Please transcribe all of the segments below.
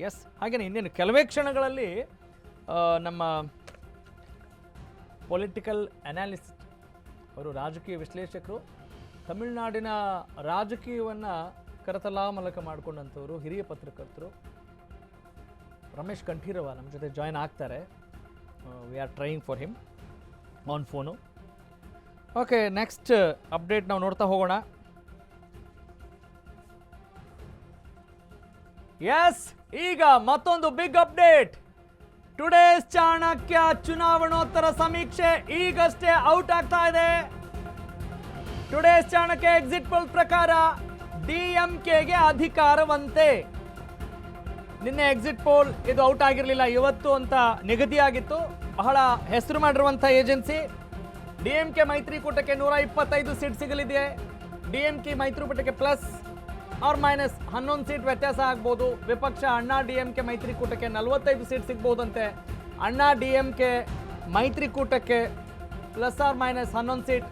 S, ಹಾಗೆಯೇ ಇನ್ನೇನು ಕೆಲವೇ ಕ್ಷಣಗಳಲ್ಲಿ ನಮ್ಮ ಪೊಲಿಟಿಕಲ್ ಅನಾಲಿಸ್ಟ್ ಅವರು, ರಾಜಕೀಯ ವಿಶ್ಲೇಷಕರು, ತಮಿಳುನಾಡಿನ ರಾಜಕೀಯವನ್ನು ಕರತಲಾಮಲಕ ಮಾಡಿಕೊಂಡಂಥವರು, ಹಿರಿಯ ಪತ್ರಕರ್ತರು ರಮೇಶ್ ಕಂಠೀರವ ನಮ್ಮ ಜೊತೆ ಜಾಯ್ನ್ ಆಗ್ತಾರೆ. We are trying for him on phone. Okay, next update ನಾವು ನೋಡ್ತಾ ಹೋಗೋಣ. ಎಸ್, ಈಗ ಮತ್ತೊಂದು ಬಿಗ್ ಅಪ್ಡೇಟ್. ಟುಡೇಸ್ ಚಾಣಕ್ಯ ಚುನಾವಣೋತ್ತರ ಸಮೀಕ್ಷೆ ಈಗಷ್ಟೇ ಔಟ್ ಆಗ್ತಾ ಇದೆ. ಟುಡೇಸ್ ಚಾಣಕ್ಯ ಎಕ್ಸಿಟ್ ಪೋಲ್ ಪ್ರಕಾರ ಡಿಎಂಕೆಗೆ ಅಧಿಕಾರವಂತೆ. ನಿನ್ನೆ ಎಕ್ಸಿಟ್ ಪೋಲ್ ಇದು ಔಟ್ ಆಗಿರಲಿಲ್ಲ, ಇವತ್ತು ಅಂತ ನಿಗದಿಯಾಗಿತ್ತು. ಬಹಳ ಹೆಸರು ಮಾಡಿರುವಂಥ ಏಜೆನ್ಸಿ. ಡಿಎಂಕೆ ಮೈತ್ರಿಕೂಟಕ್ಕೆ 125 ಸೀಟ್ ಸಿಗಲಿದೆ. ಡಿಎಂಕೆ ಮೈತ್ರಿಕೂಟಕ್ಕೆ ಪ್ಲಸ್ ಆರ್ ಮೈನಸ್ 11 ಸೀಟ್ ವ್ಯತ್ಯಾಸ ಆಗ್ಬೋದು. ವಿಪಕ್ಷ ಅಣ್ಣಾ ಡಿಎಂಕೆ ಮೈತ್ರಿಕೂಟಕ್ಕೆ 45 ಸೀಟ್ ಸಿಗ್ಬೋದಂತೆ. ಅಣ್ಣಾ ಡಿಎಂಕೆ ಮೈತ್ರಿಕೂಟಕ್ಕೆ ಪ್ಲಸ್ ಆರ್ ಮೈನಸ್ 11 ಸೀಟ್.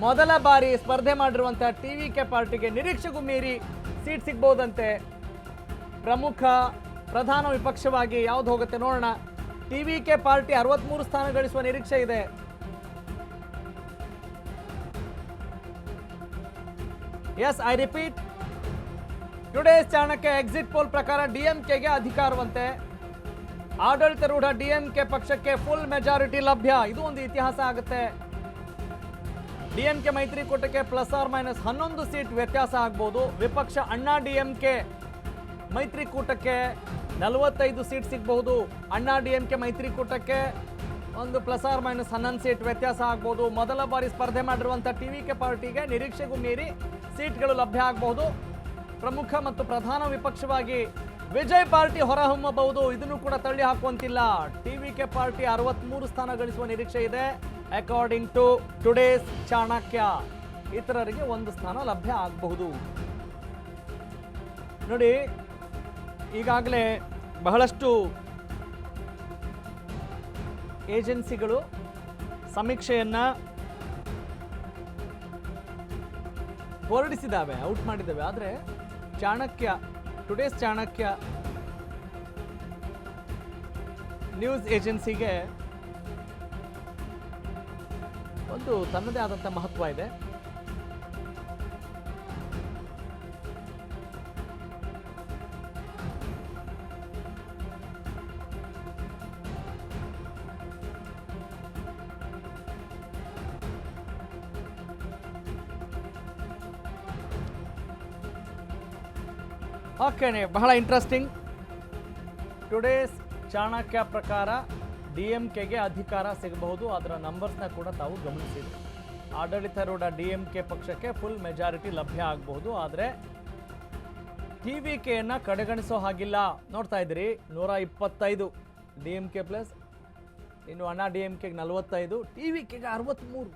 ಮೊದಲ ಬಾರಿ ಸ್ಪರ್ಧೆ ಮಾಡಿರುವಂಥ ಟಿವಿಕೆ ಪಾರ್ಟಿಗೆ ನಿರೀಕ್ಷೆಗೂ ಮೀರಿ ಸೀಟ್ ಸಿಗ್ಬೋದಂತೆ. ಪ್ರಮುಖ ಪ್ರಧಾನ ವಿಪಕ್ಷವಾಗಿ ಯಾವ್ದು ಹೋಗುತ್ತೆ ನೋಡೋಣ. ಟಿವಿಕೆ ಪಾರ್ಟಿ 63 ಸ್ಥಾನ ಗಳಿಸುವ ನಿರೀಕ್ಷೆ ಇದೆ. Yes, I repeat, today's Chanakya exit poll ಪ್ರಕಾರ ಡಿಎಂಕೆಗೆ ಅಧಿಕಾರವಂತೆ. ಆಡಳಿತಾರೂಢ ಡಿಎಂಕೆ ಪಕ್ಷಕ್ಕೆ ಫುಲ್ ಮೆಜಾರಿಟಿ ಲಭ್ಯ. ಇದು ಒಂದು ಇತಿಹಾಸ ಆಗುತ್ತೆ. ಡಿಎಂಕೆ ಮೈತ್ರಿಕೂಟಕ್ಕೆ ಪ್ಲಸ್ ಆರ್ ಮೈನಸ್ 11 ಸೀಟ್ ವ್ಯತ್ಯಾಸ ಆಗ್ಬೋದು. ವಿಪಕ್ಷ ಅಣ್ಣಾ ಡಿಎಂಕೆ ಮೈತ್ರಿಕೂಟಕ್ಕೆ 45 ಸೀಟ್ ಸಿಗಬಹುದು. ಅಣ್ಣಾ ಡಿಎಂಕೆ ಮೈತ್ರಿಕೂಟಕ್ಕೆ ಒಂದು ಪ್ಲಸ್ ಆರ್ ಮೈನಸ್ 11 ಸೀಟ್ ವ್ಯತ್ಯಾಸ ಆಗ್ಬೋದು. ಮೊದಲ ಬಾರಿ ಸ್ಪರ್ಧೆ ಮಾಡಿರುವಂಥ ಟಿವಿಕೆ ಪಾರ್ಟಿಗೆ ನಿರೀಕ್ಷೆಗೂ ಮೀರಿ ಸೀಟ್ಗಳು ಲಭ್ಯ ಆಗಬಹುದು. ಪ್ರಮುಖ ಮತ್ತು ಪ್ರಧಾನ ವಿಪಕ್ಷವಾಗಿ ವಿಜಯ್ ಪಾರ್ಟಿ ಹೊರಹೊಮ್ಮಬಹುದು. ಇದನ್ನು ಕೂಡ ತಳ್ಳಿ ಹಾಕುವಂತಿಲ್ಲ. ಟಿವಿಕೆ ಪಾರ್ಟಿ 63 ಸ್ಥಾನ ಗಳಿಸುವ ನಿರೀಕ್ಷೆ ಇದೆ ಅಕಾರ್ಡಿಂಗ್ ಟು ಟುಡೇಸ್ ಚಾಣಕ್ಯ. ಇತರರಿಗೆ 1 ಸ್ಥಾನ ಲಭ್ಯ ಆಗಬಹುದು. ನೋಡಿ, ಈಗಾಗಲೇ ಬಹಳಷ್ಟು ಏಜೆನ್ಸಿಗಳು ಸಮೀಕ್ಷೆಯನ್ನು ಹೊರಡಿಸಿದ್ದಾವೆ, ಔಟ್ ಮಾಡಿದ್ದಾವೆ. ಆದರೆ ಚಾಣಕ್ಯ, ಟುಡೇಸ್ ಚಾಣಕ್ಯ ನ್ಯೂಸ್ ಏಜೆನ್ಸಿಗೆ ಒಂದು ತನ್ನದೇ ಆದಂಥ ಮಹತ್ವ ಇದೆ. ಓಕೆನೆ, ಬಹಳ ಇಂಟ್ರೆಸ್ಟಿಂಗ್. ಟುಡೇಸ್ ಚಾಣಕ್ಯ ಪ್ರಕಾರ ಡಿಎಂಕೆಗೆ ಅಧಿಕಾರ ಸಿಗಬಹುದು. ಅದರ ನಂಬರ್ಸ್ನ ಕೂಡ ತಾವು ಗಮನಿಸಿದ್ರಿ. ಆಡಳಿತಾರೂಢ ಡಿಎಂಕೆ ಪಕ್ಷಕ್ಕೆ ಫುಲ್ ಮೆಜಾರಿಟಿ ಲಭ್ಯ ಆಗಬಹುದು. ಆದರೆ ಟಿವಿಕೆಯನ್ನು ಕಡೆಗಣಿಸೋ ಹಾಗಿಲ್ಲ. ನೋಡ್ತಾ ಇದ್ದೀರಿ, 125 ಡಿಎಂಕೆ ಪ್ಲಸ್, ಇನ್ನು ಅಣ್ಣಾ ಡಿಎಂಕೆಗೆ 45, ಟಿವಿಕೆಗೆ 63.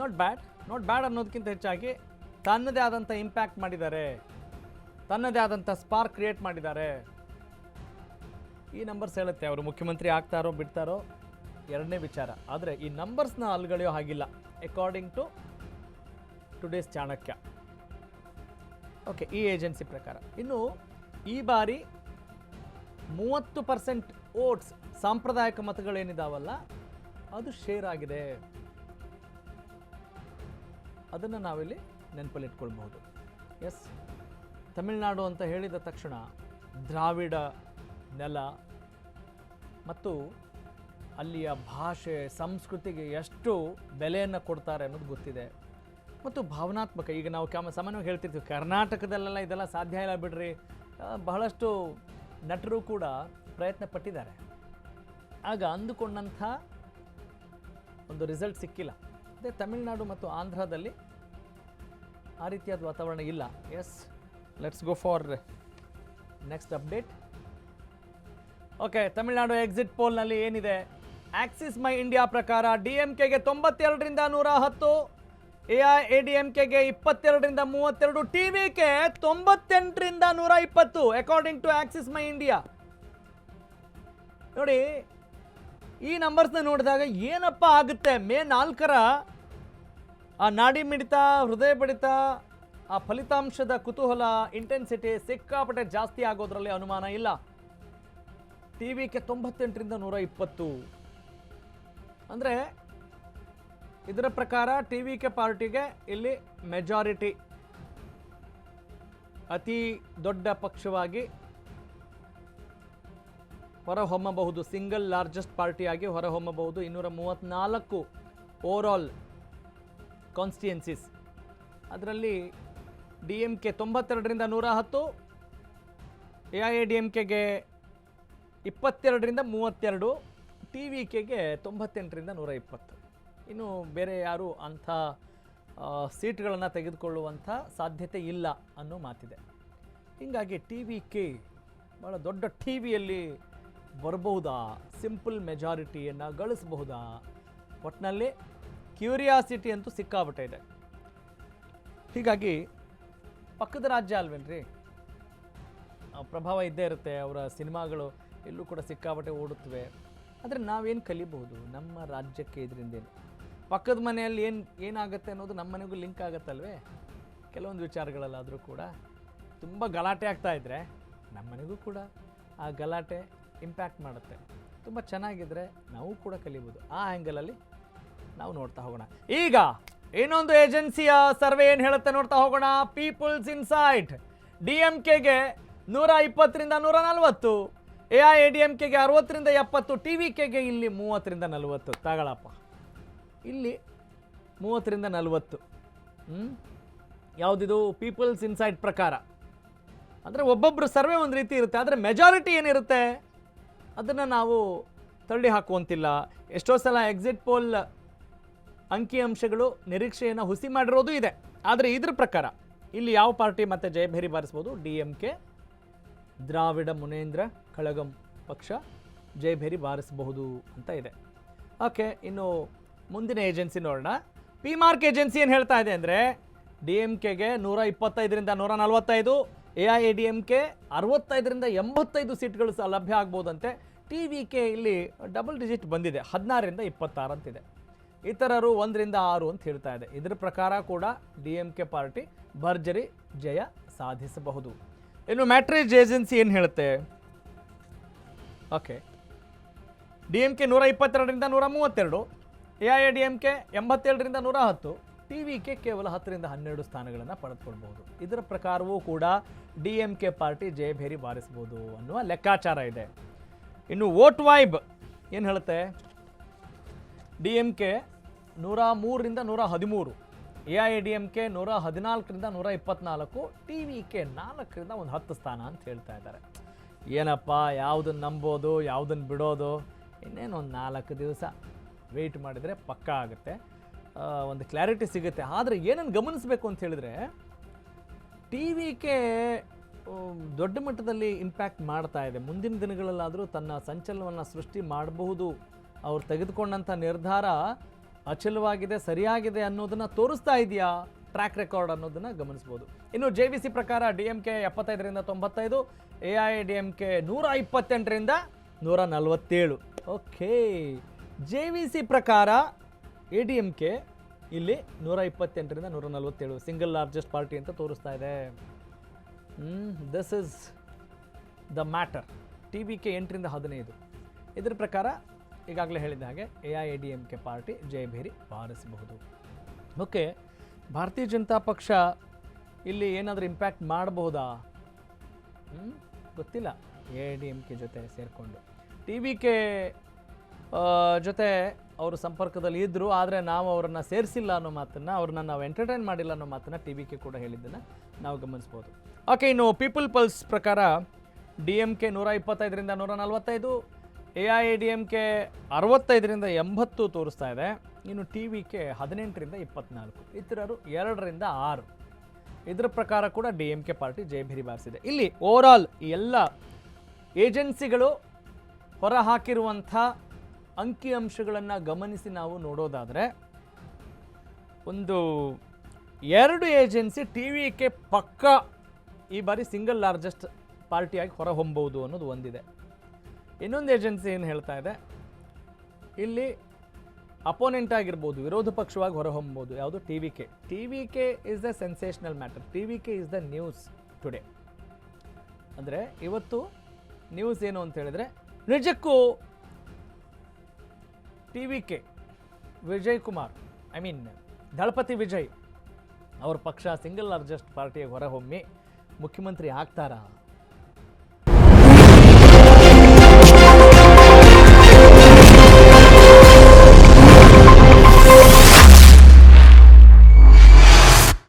ನಾಟ್ ಬ್ಯಾಡ್ ಅನ್ನೋದಕ್ಕಿಂತ ಹೆಚ್ಚಾಗಿ ತನ್ನದೇ ಆದಂಥ ಇಂಪ್ಯಾಕ್ಟ್ ಮಾಡಿದ್ದಾರೆ, ತನ್ನದೇ ಆದಂಥ ಸ್ಪಾರ್ಕ್ ಕ್ರಿಯೇಟ್ ಮಾಡಿದ್ದಾರೆ. ಈ ನಂಬರ್ಸ್ ಹೇಳುತ್ತೆ ಅವರು ಮುಖ್ಯಮಂತ್ರಿ ಆಗ್ತಾರೋ ಬಿಡ್ತಾರೋ ಎರಡನೇ ವಿಚಾರ. ಆದರೆ ಈ ನಂಬರ್ಸ್ನ ಅಲ್ಗಳೆಯೋ ಹಾಗಿಲ್ಲ according to today's Chanakya. Okay, ಈ ಏಜೆನ್ಸಿ ಪ್ರಕಾರ ಇನ್ನು ಈ ಬಾರಿ 30% ವೋಟ್ಸ್, ಸಾಂಪ್ರದಾಯಿಕ ಮತಗಳೇನಿದಾವಲ್ಲ, ಅದು ಶೇರ್ ಆಗಿದೆ. ಅದನ್ನು ನಾವಿಲ್ಲಿ ನೆನಪಲ್ಲಿಟ್ಕೊಳ್ಬಹುದು. ಎಸ್, ತಮಿಳುನಾಡು ಅಂತ ಹೇಳಿದ ತಕ್ಷಣ ದ್ರಾವಿಡ ನೆಲ ಮತ್ತು ಅಲ್ಲಿಯ ಭಾಷೆ, ಸಂಸ್ಕೃತಿಗೆ ಎಷ್ಟು ಬೆಲೆಯನ್ನು ಕೊಡ್ತಾರೆ ಅನ್ನೋದು ಗೊತ್ತಿದೆ. ಮತ್ತು ಭಾವನಾತ್ಮಕ, ಈಗ ನಾವು ಸಾಮಾನ್ಯವಾಗಿ ಹೇಳ್ತಿರ್ತೀವಿ ಕರ್ನಾಟಕದಲ್ಲೆಲ್ಲ ಇದೆಲ್ಲ ಸಾಧ್ಯ ಇಲ್ಲ ಬಿಡ್ರಿ. ಬಹಳಷ್ಟು ನಟರು ಕೂಡ ಪ್ರಯತ್ನ ಪಟ್ಟಿದ್ದಾರೆ. ಆಗ ಅಂದುಕೊಂಡಂಥ ಒಂದು ರಿಸಲ್ಟ್ ಸಿಕ್ಕಿಲ್ಲ. ಅದೇ ತಮಿಳುನಾಡು ಮತ್ತು ಆಂಧ್ರದಲ್ಲಿ ಆ ರೀತಿಯಾದ ವಾತಾವರಣ ಇಲ್ಲ. Yes, let's go for next update. Okay, Tamil Nadu exit ಪೋಲ್ನಲ್ಲಿ ಏನಿದೆ? ಆಕ್ಸಿಸ್ ಮೈ ಇಂಡಿಯಾ ಪ್ರಕಾರ ಡಿಎಂಕೆಗೆ 92ರಿಂದ 110, ಎಐಎಡಿಎಂಕೆಗೆ 22ರಿಂದ 32, ಟಿವಿಕೆ 98ರಿಂದ 120 according to Axis My India. ನೋಡಿ, ಈ ನಂಬರ್ಸ್ನ ನೋಡಿದಾಗ ಏನಪ್ಪ ಆಗುತ್ತೆ? ಮೇ 4ರ ಆ ನಾಡಿ ಮಿಡಿತ, ಹೃದಯ ಬಡಿತ, ಆ ಫಲಿತಾಂಶದ ಕುತೂಹಲ ಇಂಟೆನ್ಸಿಟಿ ಸಿಕ್ಕಾಪಟ್ಟೆ ಜಾಸ್ತಿ ಆಗೋದ್ರಲ್ಲಿ ಅನುಮಾನ ಇಲ್ಲ. ಟಿವಿಕೆ 98ರಿಂದ 120 ಅಂದರೆ ಇದರ ಪ್ರಕಾರ ಟಿವಿಕೆ ಪಾರ್ಟಿಗೆ ಇಲ್ಲಿ ಮೆಜಾರಿಟಿ ಅತಿ ದೊಡ್ಡ ಪಕ್ಷವಾಗಿ ಹೊರಹೊಮ್ಮಬಹುದು, ಸಿಂಗಲ್ ಲಾರ್ಜೆಸ್ಟ್ ಪಾರ್ಟಿಯಾಗಿ ಹೊರಹೊಮ್ಮಬಹುದು. 234 ಓವರಾಲ್ ಕಾನ್ಸ್ಟಿಟ್ಯೂನ್ಸೀಸ್, ಅದರಲ್ಲಿ DMK 92ರಿಂದ 110, AIADMKಗೆ 22ರಿಂದ 32, TVKಗೆ 98ರಿಂದ 120. ಇನ್ನು ಬೇರೆ ಯಾರು ಅಂಥ ಸೀಟ್ಗಳನ್ನು ತೆಗೆದುಕೊಳ್ಳುವಂಥ ಸಾಧ್ಯತೆ ಇಲ್ಲ ಅನ್ನೋ ಮಾತಿದೆ. ಹೀಗಾಗಿ TVK ಭಾಳ ದೊಡ್ಡ ಟಿವಿಯಲ್ಲಿ ಬರಬಹುದಾ, ಸಿಂಪಲ್ ಮೆಜಾರಿಟಿಯನ್ನು ಗಳಿಸಬಹುದಾ? ಒಟ್ಟಿನಲ್ಲಿ ಕ್ಯೂರಿಯಾಸಿಟಿ ಅಂತೂ ಸಿಕ್ಕಾಬಿಟ್ಟೆ ಇದೆ. ಹೀಗಾಗಿ ಪಕ್ಕದ ರಾಜ್ಯ ಅಲ್ವೇನ್ರಿ, ಪ್ರಭಾವ ಇದ್ದೇ ಇರುತ್ತೆ. ಅವರ ಸಿನಿಮಾಗಳು ಎಲ್ಲೂ ಕೂಡ ಸಿಕ್ಕಾಬಟ್ಟೆ ಓಡುತ್ತವೆ. ಆದರೆ ನಾವೇನು ಕಲಿಬಹುದು ನಮ್ಮ ರಾಜ್ಯಕ್ಕೆ ಇದರಿಂದೇನು? ಪಕ್ಕದ ಮನೆಯಲ್ಲಿ ಏನಾಗುತ್ತೆ ಅನ್ನೋದು ನಮ್ಮ ಮನೆಗೂ ಲಿಂಕ್ ಆಗುತ್ತಲ್ವೇ? ಕೆಲವೊಂದು ವಿಚಾರಗಳಲ್ಲಾದರೂ ಕೂಡ ತುಂಬ ಗಲಾಟೆ ಆಗ್ತಾ ಇದ್ದರೆ ನಮ್ಮ ಮನೆಗೂ ಕೂಡ ಆ ಗಲಾಟೆ ಇಂಪ್ಯಾಕ್ಟ್ ಮಾಡುತ್ತೆ. ತುಂಬ ಚೆನ್ನಾಗಿದ್ದರೆ ನಾವು ಕೂಡ ಕಲಿಬೋದು. ಆ ಆ್ಯಂಗಲಲ್ಲಿ ನಾವು ನೋಡ್ತಾ ಹೋಗೋಣ. ಈಗ ಇನ್ನೊಂದು ಏಜೆನ್ಸಿಯ ಸರ್ವೆ ಏನು ಹೇಳುತ್ತೆ ನೋಡ್ತಾ ಹೋಗೋಣ. ಪೀಪಲ್ಸ್ ಇನ್ಸೈಟ್ DMKಗೆ 120ರಿಂದ 140, AIADMKಗೆ 60ರಿಂದ 70, TVKಗೆ ಇಲ್ಲಿ 30ರಿಂದ 40. ತಗೊಳಪ್ಪ, ಇಲ್ಲಿ 30ರಿಂದ 40. ಯಾವುದಿದು? ಪೀಪಲ್ಸ್ ಇನ್ಸೈಟ್ ಪ್ರಕಾರ. ಅಂದರೆ ಒಬ್ಬೊಬ್ಬರು ಸರ್ವೆ ಒಂದು ರೀತಿ ಇರುತ್ತೆ, ಆದರೆ ಮೆಜಾರಿಟಿ ಏನಿರುತ್ತೆ ಅದನ್ನು ನಾವು ತಳ್ಳಿ ಹಾಕುವಂತಿಲ್ಲ. ಎಷ್ಟೋ ಸಲ ಎಕ್ಸಿಟ್ ಪೋಲ್ ಅಂಕಿಅಂಶಗಳು ನಿರೀಕ್ಷೆಯನ್ನು ಹುಸಿ ಮಾಡಿರೋದು ಇದೆ. ಆದರೆ ಇದ್ರ ಪ್ರಕಾರ ಇಲ್ಲಿ ಯಾವ ಪಾರ್ಟಿ ಮತ್ತೆ ಜಯಭೇರಿ ಬಾರಿಸ್ಬೋದು? DMK, ದ್ರಾವಿಡ ಮುನೇಂದ್ರ ಕಳಗಂ ಪಕ್ಷ ಜಯಭೇರಿ ಬಾರಿಸಬಹುದು ಅಂತ ಇದೆ. ಓಕೆ, ಇನ್ನು ಮುಂದಿನ ಏಜೆನ್ಸಿ ನೋಡೋಣ. PMARC ಏಜೆನ್ಸಿ ಏನು ಹೇಳ್ತಾ ಇದೆ ಅಂದರೆ DMKಗೆ 125ರಿಂದ 145, AIADMK 65ರಿಂದ 85 ಸೀಟ್ಗಳು ಸಹ ಲಭ್ಯ ಆಗ್ಬೋದಂತೆ. TVK ಇಲ್ಲಿ ಡಬಲ್ ಡಿಜಿಟ್ ಬಂದಿದೆ, 16ರಿಂದ 26 ಅಂತಿದೆ. ಇತರರು 1ರಿಂದ 6 ಅಂತ ಹೇಳ್ತಾ ಇದೆ. ಇದರ ಪ್ರಕಾರ ಕೂಡ DMK ಪಾರ್ಟಿ ಭರ್ಜರಿ ಜಯ ಸಾಧಿಸಬಹುದು. ಇನ್ನು ಮ್ಯಾಟ್ರಿಜ್ ಏಜೆನ್ಸಿ ಏನು ಹೇಳುತ್ತೆ? ಓಕೆ, DMK 122ರಿಂದ 132, AIADMK 87ರಿಂದ 110, TVK ಕೇವಲ 10ರಿಂದ 12 ಸ್ಥಾನಗಳನ್ನು ಪಡೆದುಕೊಳ್ಬಹುದು. ಇದರ ಪ್ರಕಾರವೂ ಕೂಡ DMK ಪಾರ್ಟಿ ಜಯಭೇರಿ ಬಾರಿಸಬಹುದು ಅನ್ನುವ ಲೆಕ್ಕಾಚಾರ ಇದೆ. ಇನ್ನು ವೋಟ್ ವೈಬ್ ಏನು ಹೇಳುತ್ತೆ? DMK 103ರಿಂದ 113, AIADMK 114ರಿಂದ 124, TVK 4ರಿಂದ 10 ಸ್ಥಾನ ಅಂತ ಹೇಳ್ತಾ ಇದ್ದಾರೆ. ಏನಪ್ಪ, ಯಾವುದನ್ನು ನಂಬೋದು, ಯಾವುದನ್ನು ಬಿಡೋದು? ಇನ್ನೇನು ಒಂದು 4 ದಿವಸ ವೆಯ್ಟ್ ಮಾಡಿದರೆ ಪಕ್ಕಾ ಆಗುತ್ತೆ, ಒಂದು ಕ್ಲಾರಿಟಿ ಸಿಗುತ್ತೆ. ಆದರೆ ಏನನ್ನು ಗಮನಿಸಬೇಕು ಅಂತ ಹೇಳಿದರೆ, TVK ದೊಡ್ಡ ಮಟ್ಟದಲ್ಲಿ ಇಂಪ್ಯಾಕ್ಟ್ ಮಾಡ್ತಾ ಇದೆ. ಮುಂದಿನ ದಿನಗಳಲ್ಲಾದರೂ ತನ್ನ ಸಂಚಲನವನ್ನು ಸೃಷ್ಟಿ ಮಾಡಬಹುದು. ಅವ್ರು ತೆಗೆದುಕೊಂಡಂಥ ನಿರ್ಧಾರ ಅಚಲವಾಗಿದೆ, ಸರಿಯಾಗಿದೆ ಅನ್ನೋದನ್ನು ತೋರಿಸ್ತಾ ಇದೆಯಾ ಟ್ರ್ಯಾಕ್ ರೆಕಾರ್ಡ್ ಅನ್ನೋದನ್ನು ಗಮನಿಸ್ಬೋದು. ಇನ್ನು JVC ಪ್ರಕಾರ DMK 75ರಿಂದ 95, AIADMK 128ರಿಂದ 147. ಓಕೆ, JVC ಪ್ರಕಾರ ADMK ಇಲ್ಲಿ 128ರಿಂದ 147 ಸಿಂಗಲ್ ಲಾರ್ಜೆಸ್ಟ್ ಪಾರ್ಟಿ ಅಂತ ತೋರಿಸ್ತಾ ಇದೆ. This is the matter. TVK 8ರಿಂದ 15. ಇದರ ಪ್ರಕಾರ ಈಗಾಗಲೇ ಹೇಳಿದ ಹಾಗೆ AIADMK ಪಾರ್ಟಿ ಜಯಭೇರಿ ಬಾರಿಸಬಹುದು. ಓಕೆ, ಭಾರತೀಯ ಜನತಾ ಪಕ್ಷ ಇಲ್ಲಿ ಏನಾದರೂ ಇಂಪ್ಯಾಕ್ಟ್ ಮಾಡಬಹುದಾ? ಗೊತ್ತಿಲ್ಲ. AIADMK ಜೊತೆ ಸೇರಿಕೊಂಡು TVK ಜೊತೆ ಅವರು ಸಂಪರ್ಕದಲ್ಲಿ ಇದ್ದರು, ಆದರೆ ನಾವು ಅವರನ್ನು ಸೇರಿಸಿಲ್ಲ ಅನ್ನೋ ಮಾತನ್ನು, ಅವ್ರನ್ನ ನಾವು ಎಂಟರ್ಟೈನ್ ಮಾಡಿಲ್ಲ ಅನ್ನೋ ಮಾತನ್ನು TVK ಕೂಡ ಹೇಳಿದ್ದನ್ನು ನಾವು ಗಮನಿಸ್ಬೋದು. ಓಕೆ, ಇನ್ನು ಪೀಪಲ್ ಪಲ್ಸ್ ಪ್ರಕಾರ DMK 125ರಿಂದ 145, AIADMK 65ರಿಂದ 80 ತೋರಿಸ್ತಾ ಇದೆ. ಇನ್ನು TVK 18ರಿಂದ 24, ಇತರರು 2ರಿಂದ 6. ಇದರ ಪ್ರಕಾರ ಕೂಡ DMK ಪಾರ್ಟಿ ಜಯಭೇರಿ ಬಾರಿಸಿದೆ. ಇಲ್ಲಿ ಓವರಾಲ್ ಈ ಎಲ್ಲ ಏಜೆನ್ಸಿಗಳು ಹೊರ ಹಾಕಿರುವಂಥ ಅಂಕಿಅಂಶಗಳನ್ನು ಗಮನಿಸಿ ನಾವು ನೋಡೋದಾದರೆ, ಒಂದು 2 ಏಜೆನ್ಸಿ TVK ಪಕ್ಕ ಈ ಬಾರಿ ಸಿಂಗಲ್ ಲಾರ್ಜೆಸ್ಟ್ ಪಾರ್ಟಿಯಾಗಿ ಹೊರಹೊಮ್ಮಬಹುದು ಅನ್ನೋದು ಒಂದಿದೆ. ಇನ್ನೊಂದು ಏಜೆನ್ಸಿ ಏನು ಹೇಳ್ತಾ ಇದೆ, ಇಲ್ಲಿ ಅಪೋನೆಂಟ್ ಆಗಿರ್ಬೋದು, ವಿರೋಧ ಪಕ್ಷವಾಗಿ ಹೊರಹೊಮ್ಮಬಹುದು. ಯಾವುದು TVK is the sensational matter. TVK is the news today. ಅಂದರೆ ಇವತ್ತು ನ್ಯೂಸ್ ಏನು ಅಂತ ಹೇಳಿದ್ರೆ, ನಿಜಕ್ಕೂ ಟಿ ವಿ ಕೆ ವಿಜಯ್ ಕುಮಾರ್, ದಳಪತಿ ವಿಜಯ್ ಅವ್ರ ಪಕ್ಷ ಸಿಂಗಲ್ ಲಾರ್ಜೆಸ್ಟ್ ಪಾರ್ಟಿಯಾಗಿ ಹೊರಹೊಮ್ಮಿ ಮುಖ್ಯಮಂತ್ರಿ ಆಗ್ತಾರಾ